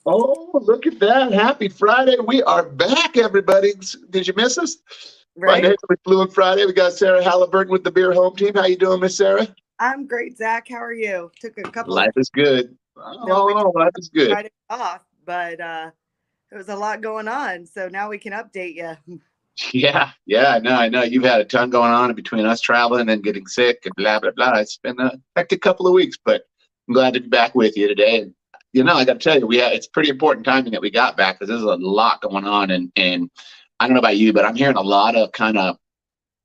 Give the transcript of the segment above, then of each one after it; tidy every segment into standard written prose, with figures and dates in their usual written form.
Oh, look at that. Happy Friday. We are back, everybody. Did you miss us? Right? Friday with Fluent Friday. We got Sarah Haliburton with the Beer Home Team. How you doing, Miss Sarah? I'm great, Zach. How are you? Took a couple of Life is good. we took Life is good. Friday off, but there was a lot going on, so now we can update you. Yeah, I know. You've had a ton going on between us traveling and getting sick and blah, blah, blah. It's been a hectic couple of weeks, but I'm glad to be back with you today. And, I got to tell you, it's pretty important timing that we got back because there's a lot going on. And I don't know about you, but I'm hearing a lot of kind of,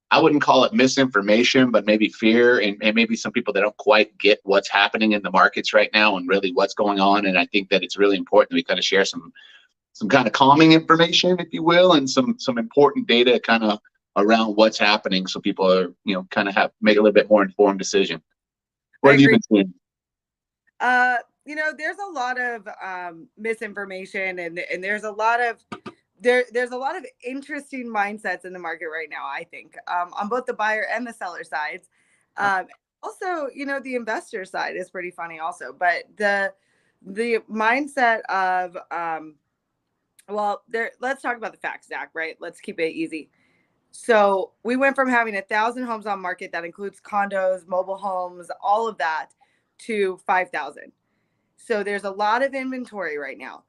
I wouldn't call it misinformation, but maybe fear and maybe some people that don't quite get what's happening in the markets right now and really what's going on. And I think that it's really important that we kind of share some kind of calming information, if you will, and some important data kind of around what's happening, so people are kind of have make a little bit more informed decision. I What have you agree. been seeing? There's a lot of misinformation, and there's a lot of interesting mindsets in the market right now. I think on both the buyer and the seller sides. Um, Also, the investor side is pretty funny, also, but the mindset of well, there. Let's talk about the facts, Zach. Right? Let's keep it easy. So we went from having 1,000 homes on market that includes condos, mobile homes, all of that, to 5,000. So there's a lot of inventory right now.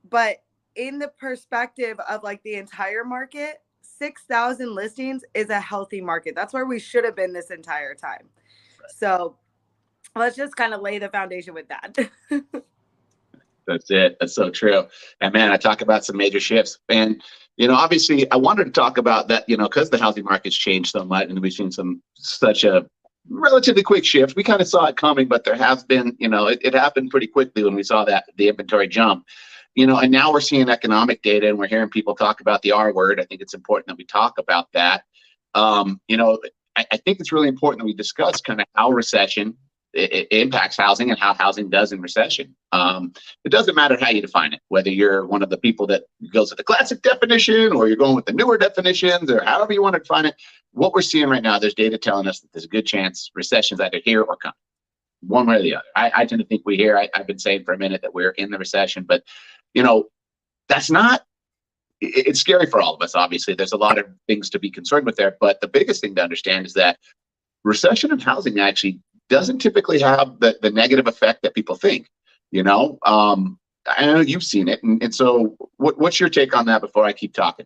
But in the perspective of like the entire market, 6,000 listings is a healthy market. That's where we should have been this entire time. So let's just kind of lay the foundation with that. That's it. That's so true. And man, I talk about some major shifts. And obviously, I wanted to talk about that. Because the housing market's changed so much, and we've seen such a relatively quick shift. We kind of saw it coming, but there has been, it happened pretty quickly when we saw that the inventory jump. And now we're seeing economic data, and we're hearing people talk about the R word. I think it's important that we talk about that. I think it's really important that we discuss kind of how recession it impacts housing and how housing does in recession. It doesn't matter how you define it, whether you're one of the people that goes with the classic definition or you're going with the newer definitions or however you want to define it. What we're seeing right now, there's data telling us that there's a good chance recession's either here or coming, one way or the other. I tend to think we hear, I've been saying for a minute that we're in the recession, but that's not, it's scary for all of us. Obviously, there's a lot of things to be concerned with there, but the biggest thing to understand is that recession and housing actually doesn't typically have the negative effect that people think. I know you've seen it, and so what's your take on that before I keep talking?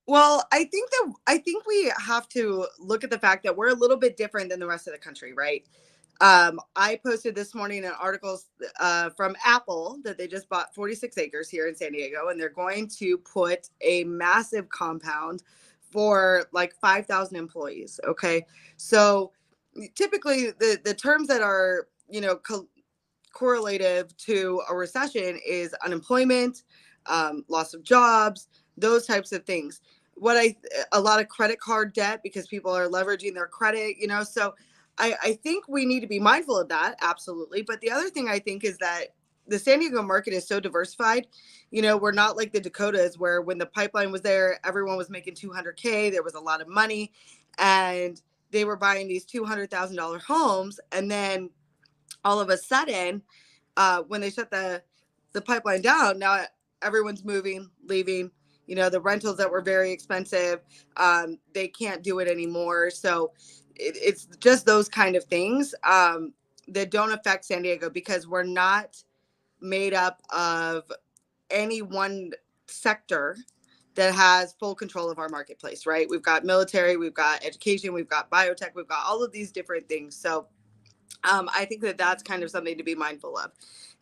Well, I think we have to look at the fact that we're a little bit different than the rest of the country, right? I posted this morning an article from Apple that they just bought 46 acres here in San Diego, and they're going to put a massive compound for like 5,000 employees. Okay, so typically the terms that are correlative to a recession is unemployment, loss of jobs, those types of things. A lot of credit card debt because people are leveraging their credit, so I think we need to be mindful of that, absolutely. But the other thing I think is that the San Diego market is so diversified. We're not like the Dakotas where when the pipeline was there, everyone was making 200K. There was a lot of money, and they were buying these $200,000 homes, and then all of a sudden, when they shut the pipeline down, now everyone's moving, leaving. The rentals that were very expensive, they can't do it anymore. So it's just those kind of things that don't affect San Diego because we're not made up of any one sector that has full control of our marketplace, right? We've got military, we've got education, we've got biotech, we've got all of these different things. So I think that that's kind of something to be mindful of,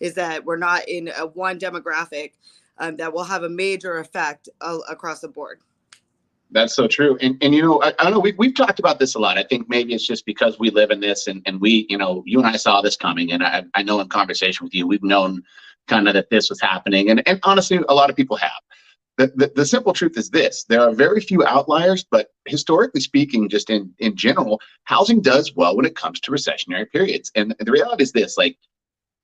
is that we're not in a one demographic that will have a major effect across the board. That's so true. And I don't know, we've talked about this a lot. I think maybe it's just because we live in this and we, you and I saw this coming. And I know in conversation with you, we've known kind of that this was happening. And honestly, a lot of people have. The simple truth is this: there are very few outliers, but historically speaking, just in general, housing does well when it comes to recessionary periods. And the reality is this: like,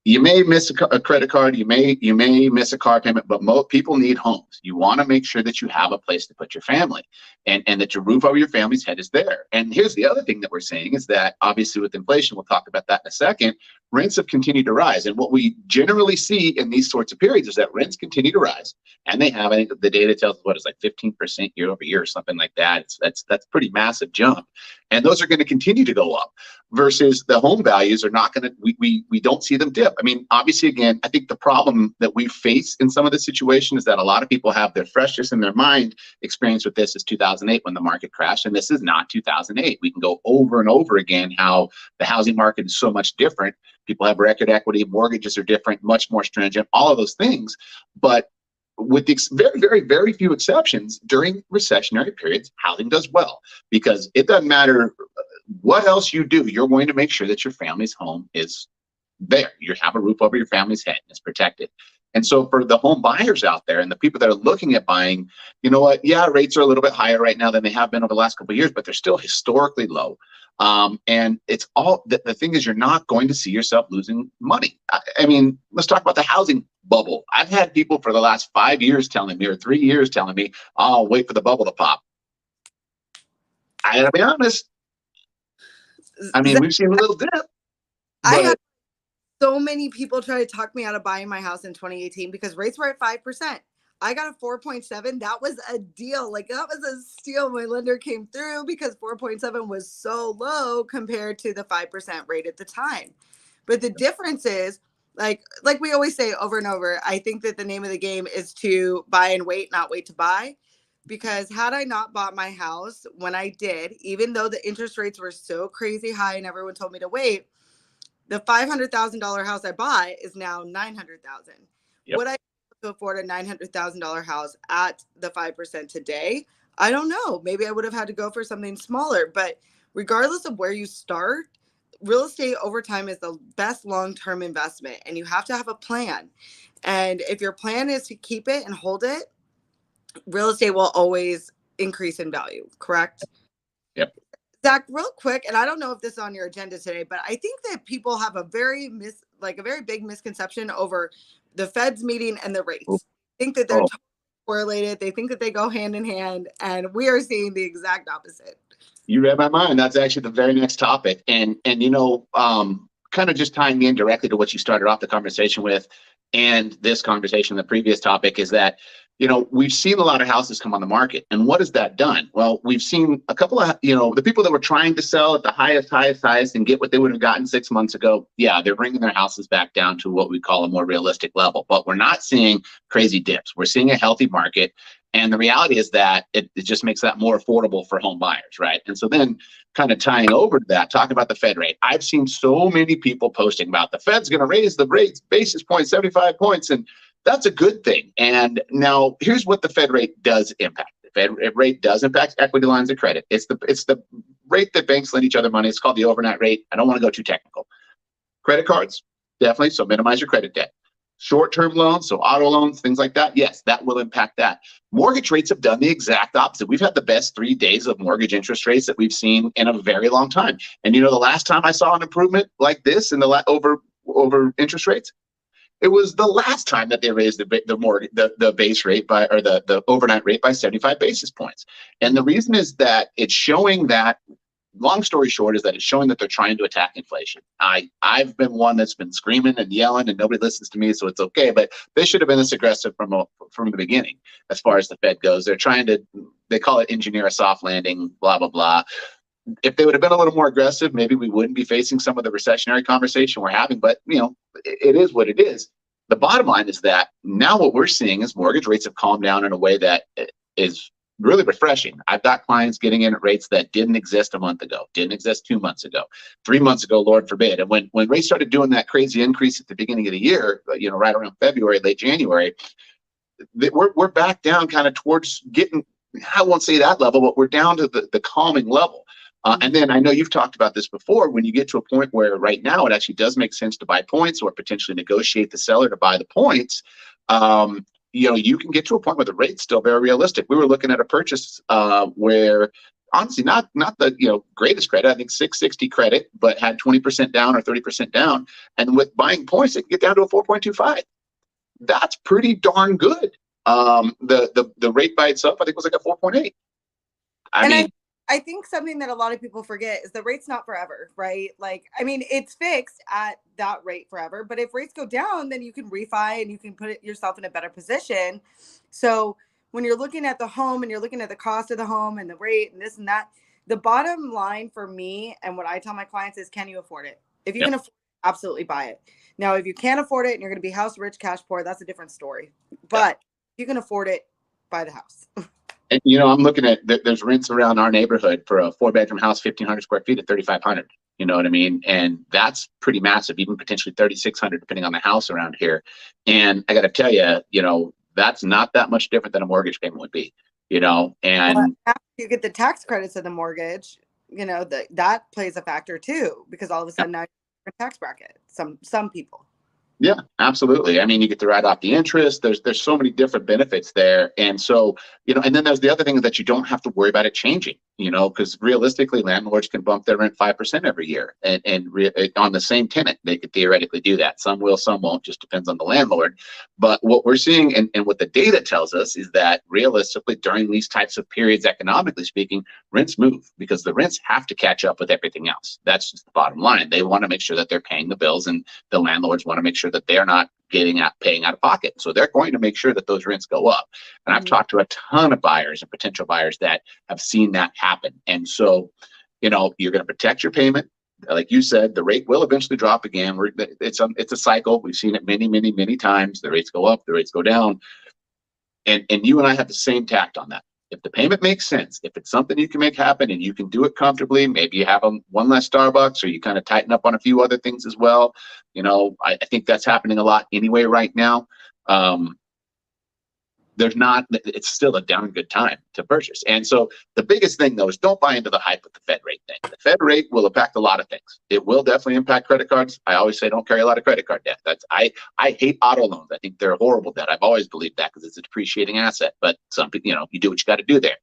You may miss a credit card, you may miss a car payment, but most people need homes. You want to make sure that you have a place to put your family, and that your roof over your family's head is there. And here's the other thing that we're seeing is that obviously with inflation, we'll talk about that in a second, rents have continued to rise. And what we generally see in these sorts of periods is that rents continue to rise, and they have, I think the data tells us what is like 15% year over year or something like that. That's pretty massive jump, and those are going to continue to go up. Versus the home values are not going to, we don't see them dip. I mean, obviously, again, I think the problem that we face in some of this situation is that a lot of people have their freshest in their mind experience with this is 2008 when the market crashed, and this is not 2008. We can go over and over again how the housing market is so much different. People have record equity, mortgages are different, much more stringent, all of those things. But with the very, very, very few exceptions, during recessionary periods, housing does well because it doesn't matter what else you do, you're going to make sure that your family's home is there. You have a roof over your family's head and it's protected. And so for the home buyers out there and the people that are looking at buying, you know what? Yeah, rates are a little bit higher right now than they have been over the last couple of years, but they're still historically low. And it's all the thing is you're not going to see yourself losing money. I mean, let's talk about the housing bubble. I've had people for the last 5 years telling me, or 3 years telling me, oh, wait for the bubble to pop. I gotta be honest. I mean, we've seen a little dip. I had so many people try to talk me out of buying my house in 2018 because rates were at 5%. I got a 4.7. That was a deal. Like that was a steal. My lender came through because 4.7 was so low compared to the 5% rate at the time. But the difference is, like we always say over and over, I think that the name of the game is to buy and wait, not wait to buy. Because had I not bought my house when I did, even though the interest rates were so crazy high and everyone told me to wait, the $500,000 house I bought is now $900,000. Yep. Would I afford a $900,000 house at the 5% today? I don't know. Maybe I would have had to go for something smaller. But regardless of where you start, real estate over time is the best long-term investment, and you have to have a plan. And if your plan is to keep it and hold it, real estate will always increase in value, correct? Yep. Zach, real quick, and I don't know if this is on your agenda today, but I think that people have a very big misconception over the Fed's meeting and the rates. They think that they're totally correlated. They think that they go hand in hand, and we are seeing the exact opposite. You read my mind. That's actually the very next topic. And you know, kind of just tying in directly to what you started off the conversation with and this conversation, the previous topic is that, you know, we've seen a lot of houses come on the market. And what has that done? Well, we've seen a couple of, you know, the people that were trying to sell at the highest and get what they would have gotten 6 months ago. Yeah, they're bringing their houses back down to what we call a more realistic level. But we're not seeing crazy dips. We're seeing a healthy market. And the reality is that it just makes that more affordable for home buyers, right? And so then kind of tying over to that, talking about the Fed rate. I've seen so many people posting about the Fed's going to raise the rates basis points, 75 points. And that's a good thing. And now here's what the Fed rate does impact. The Fed rate does impact equity lines of credit. It's the rate that banks lend each other money. It's called the overnight rate. I don't want to go too technical. Credit cards, definitely. So minimize your credit debt. Short-term loans, so auto loans, things like that. Yes, that will impact that. Mortgage rates have done the exact opposite. We've had the best 3 days of mortgage interest rates that we've seen in a very long time. And you know, the last time I saw an improvement like this in the over interest rates, it was the last time that they raised the base rate by, or the overnight rate by 75 basis points. And the reason is that it's showing that, long story short, is that it's showing that they're trying to attack inflation. I've been one that's been screaming and yelling and nobody listens to me, so it's okay. But they should have been this aggressive from the beginning as far as the Fed goes. They're trying to, they call it engineer a soft landing, blah, blah, blah. If they would have been a little more aggressive, maybe we wouldn't be facing some of the recessionary conversation we're having. But, you know, it is what it is. The bottom line is that now what we're seeing is mortgage rates have calmed down in a way that is really refreshing. I've got clients getting in at rates that didn't exist a month ago, didn't exist 2 months ago, 3 months ago, Lord forbid. And when rates started doing that crazy increase at the beginning of the year, you know, right around February, late January, we're back down kind of towards getting, I won't say that level, but we're down to the calming level. And then I know you've talked about this before, when you get to a point where right now it actually does make sense to buy points or potentially negotiate the seller to buy the points, you know, you can get to a point where the rate's still very realistic. We were looking at a purchase where honestly not the greatest credit. I think 660 credit, but had 20% down or 30% down, and with buying points, it can get down to a 4.25. That's pretty darn good. The rate by itself, I think, was like a 4.8. I think something that a lot of people forget is the rate's not forever, right? Like, I mean, it's fixed at that rate forever, but if rates go down, then you can refi and you can put yourself in a better position. So when you're looking at the home and you're looking at the cost of the home and the rate and this and that, the bottom line for me and what I tell my clients is, can you afford it? If you can afford it, absolutely buy it. Now, if you can't afford it and you're going to be house rich, cash poor, that's a different story. But if you can afford it, buy the house. And, I'm looking at there's rents around our neighborhood for a 4-bedroom house, 1,500 square feet at 3,500. You know what I mean? And that's pretty massive, even potentially 3,600, depending on the house around here. And I got to tell you, that's not that much different than a mortgage payment would be, and well, after you get the tax credits of the mortgage, that plays a factor too, because all of a sudden now you're in a tax bracket. Some people. Yeah, absolutely. I mean, you get to write off the interest. There's so many different benefits there. And so, and then there's the other thing that you don't have to worry about it changing, because realistically, landlords can bump their rent 5% every year. And on the same tenant, they could theoretically do that. Some will, some won't, just depends on the landlord. But what we're seeing and what the data tells us is that realistically, during these types of periods, economically speaking, rents move because the rents have to catch up with everything else. That's just the bottom line. They want to make sure that they're paying the bills, and the landlords want to make sure that they're not paying out of pocket. So they're going to make sure that those rents go up. And I've talked to a ton of buyers and potential buyers that have seen that happen. And so, you're going to protect your payment. Like you said, the rate will eventually drop again. It's a cycle. We've seen it many, many, many times. The rates go up, the rates go down. And you and I have the same tact on that. If the payment makes sense, if it's something you can make happen and you can do it comfortably, maybe you have one less Starbucks, or you kind of tighten up on a few other things as well. I think that's happening a lot anyway right now. It's still a darn good time to purchase. And so the biggest thing, though, is don't buy into the hype with the Fed rate thing. The Fed rate will impact a lot of things. It will definitely impact credit cards. I always say don't carry a lot of credit card debt. I hate auto loans. I think they're a horrible debt. I've always believed that because it's a depreciating asset. But some people, you do what you got to do there.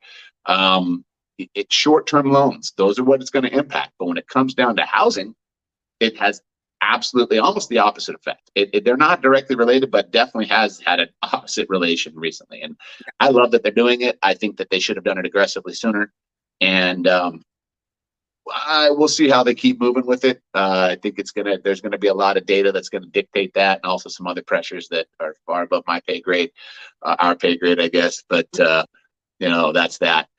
It's short-term loans. Those are what it's going to impact. But when it comes down to housing, it has absolutely almost the opposite effect. They're not directly related, but definitely has had an opposite relation recently. And I love that they're doing it. I think that they should have done it aggressively sooner. And we'll see how they keep moving with it. I think there's gonna be a lot of data that's gonna dictate that, and also some other pressures that are far above my pay grade, our pay grade, I guess. But that's that.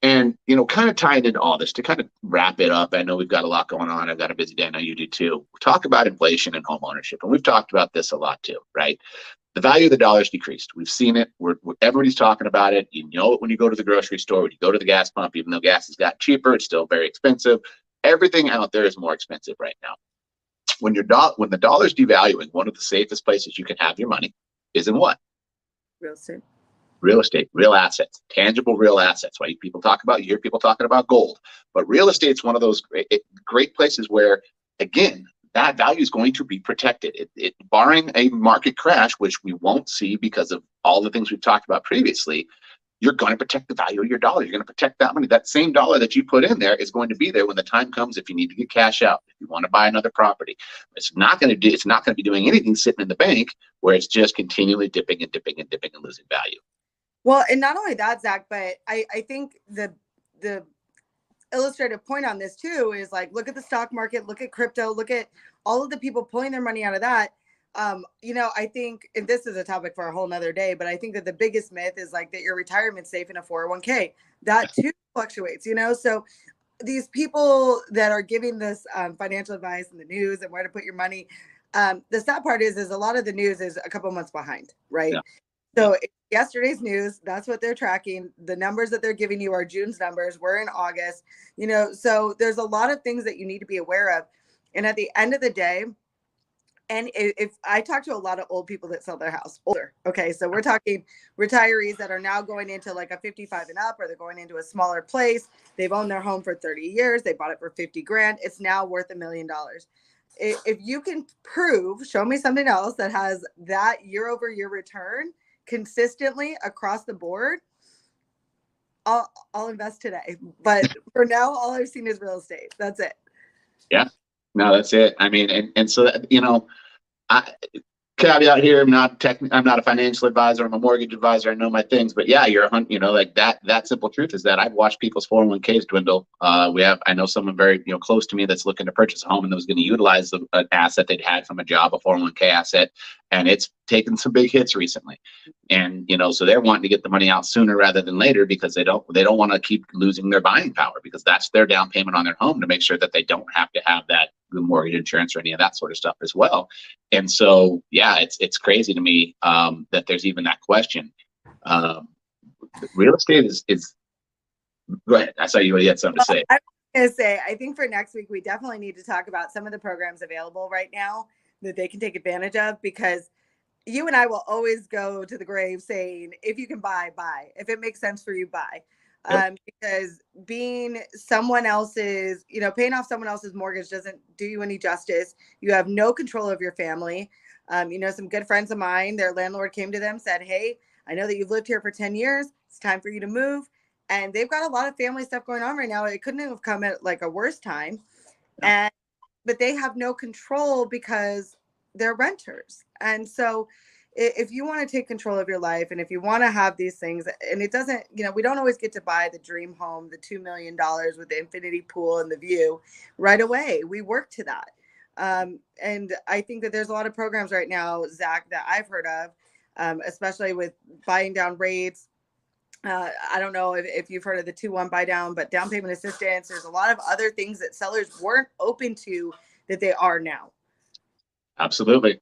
And, kind of tying into all this to kind of wrap it up. I know we've got a lot going on. I've got a busy day. I know you do too. Talk about inflation and home ownership. And we've talked about this a lot too, right? The value of the dollar has decreased. We've seen it. Everybody's talking about it. You know it when you go to the grocery store, when you go to the gas pump, even though gas has got cheaper, it's still very expensive. Everything out there is more expensive right now. When the dollar's devaluing, one of the safest places you can have your money is in what? Real estate, real assets, tangible real assets. Right? You hear people talking about gold, but real estate's one of those great places where, again, that value is going to be protected. Barring a market crash, which we won't see because of all the things we've talked about previously, you're going to protect the value of your dollar. You're going to protect that money. That same dollar that you put in there is going to be there when the time comes. If you need to get cash out, if you want to buy another property, it's not going to be doing anything sitting in the bank where it's just continually dipping and dipping and dipping and losing value. Well, and not only that, Zach, but I think the illustrative point on this too is like, look at the stock market, look at crypto, look at all of the people pulling their money out of that. I think, and this is a topic for a whole nother day, but I think that the biggest myth is like that your retirement's safe in a 401k. That too fluctuates, so these people that are giving this financial advice in the news and where to put your money, the sad part is a lot of the news is a couple months behind, right? Yeah. So yesterday's news, that's what they're tracking. The numbers that they're giving you are June's numbers. We're in August, so there's a lot of things that you need to be aware of. And at the end of the day, and if I talk to a lot of old people that sell their house, older, okay, so we're talking retirees that are now going into like a 55 and up, or they're going into a smaller place. They've owned their home for 30 years. They bought it for 50 grand. It's now worth $1 million. If you can show me something else that has that year over year return consistently across the board, I'll invest today. But for now, all I've seen is real estate. That's it. Yeah, no, that's it. I mean, and so that, I caveat here, I'm not a financial advisor, I'm a mortgage advisor, I know my things, but yeah, like that simple truth is that I've watched people's 401ks dwindle. I know someone very, close to me that's looking to purchase a home and that was going to utilize an asset they'd had from a job, a 401k asset, and it's taken some big hits recently. And, so they're wanting to get the money out sooner rather than later because they don't want to keep losing their buying power, because that's their down payment on their home, to make sure that they don't have to have that mortgage insurance or any of that sort of stuff as well. And so, yeah, it's crazy to me that there's even that question. Real estate is. Go ahead. I saw you had something to say. I was going to say, I think for next week, we definitely need to talk about some of the programs available right now that they can take advantage of, because you and I will always go to the grave saying, if you can buy, buy. If it makes sense for you, buy. Yep. Because being someone else's, paying off someone else's mortgage doesn't do you any justice. You have no control of your family. Some good friends of mine, their landlord came to them, said, hey, I know that you've lived here for 10 years. It's time for you to move. And they've got a lot of family stuff going on right now. It couldn't have come at like a worse time. But they have no control because they're renters. And so if you want to take control of your life, and if you want to have these things, and it doesn't, we don't always get to buy the dream home, the $2 million with the infinity pool and the view right away. We work to that. And I think that there's a lot of programs right now, Zach, that I've heard of, especially with buying down rates. I don't know if you've heard of the 2-1 buy down, but down payment assistance. There's a lot of other things that sellers weren't open to that they are now. Absolutely.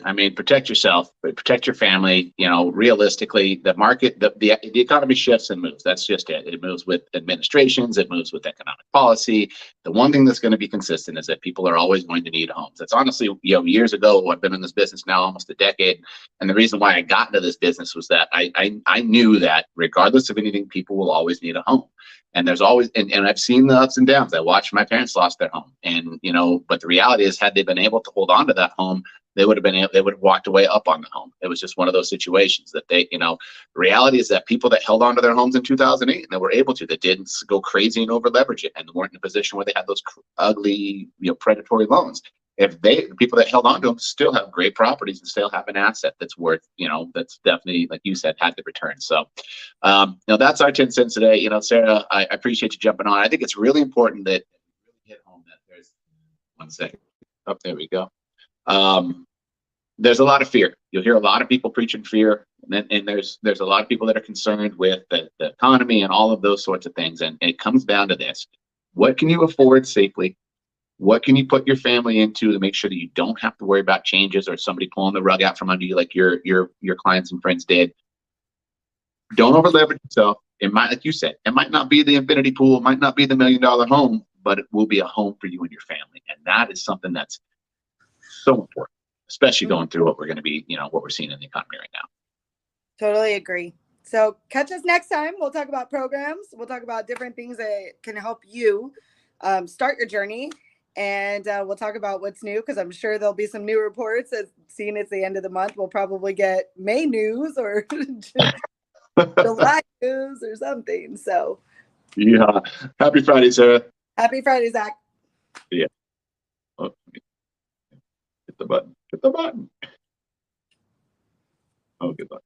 I mean, protect yourself, but protect your family. Realistically, the market, the economy shifts and moves. That's just it. It moves with administrations. It moves with economic policy. The one thing that's going to be consistent is that people are always going to need homes. That's honestly, years ago, I've been in this business now almost a decade. And the reason why I got into this business was that I knew that regardless of anything, people will always need a home. And there's always, and I've seen the ups and downs. I watched my parents lost their home, and but the reality is, had they been able to hold on to that home, they would have walked away up on the home. It was just one of those situations that the reality is that people that held on to their homes in 2008 and that were able to, that didn't go crazy and over leverage it and weren't in a position where they had those ugly, predatory loans. The people that held on to them still have great properties and still have an asset that's worth, that's definitely, like you said, had the return. So, that's our 10 cents today. Sarah, I appreciate you jumping on. I think it's really important that we hit home that there's 1 second. Oh, there we go. There's a lot of fear. You'll hear a lot of people preaching fear, and there's a lot of people that are concerned with the economy and all of those sorts of things. And it comes down to this: what can you afford safely? What can you put your family into to make sure that you don't have to worry about changes or somebody pulling the rug out from under you like your clients and friends did? Don't over leverage yourself. It might, like you said, it might not be the infinity pool, it might not be the $1 million home, but it will be a home for you and your family. And that is something that's so important, especially going through what we're going to be, what we're seeing in the economy right now. Totally agree. So catch us next time. We'll talk about programs. We'll talk about different things that can help you start your journey. And we'll talk about what's new, because I'm sure there'll be some new reports. Seeing it's the end of the month, we'll probably get May news or July news or something. So, yeah. Happy Friday, Sarah. Happy Friday, Zach. Yeah. Oh, hit the button. Oh, good luck.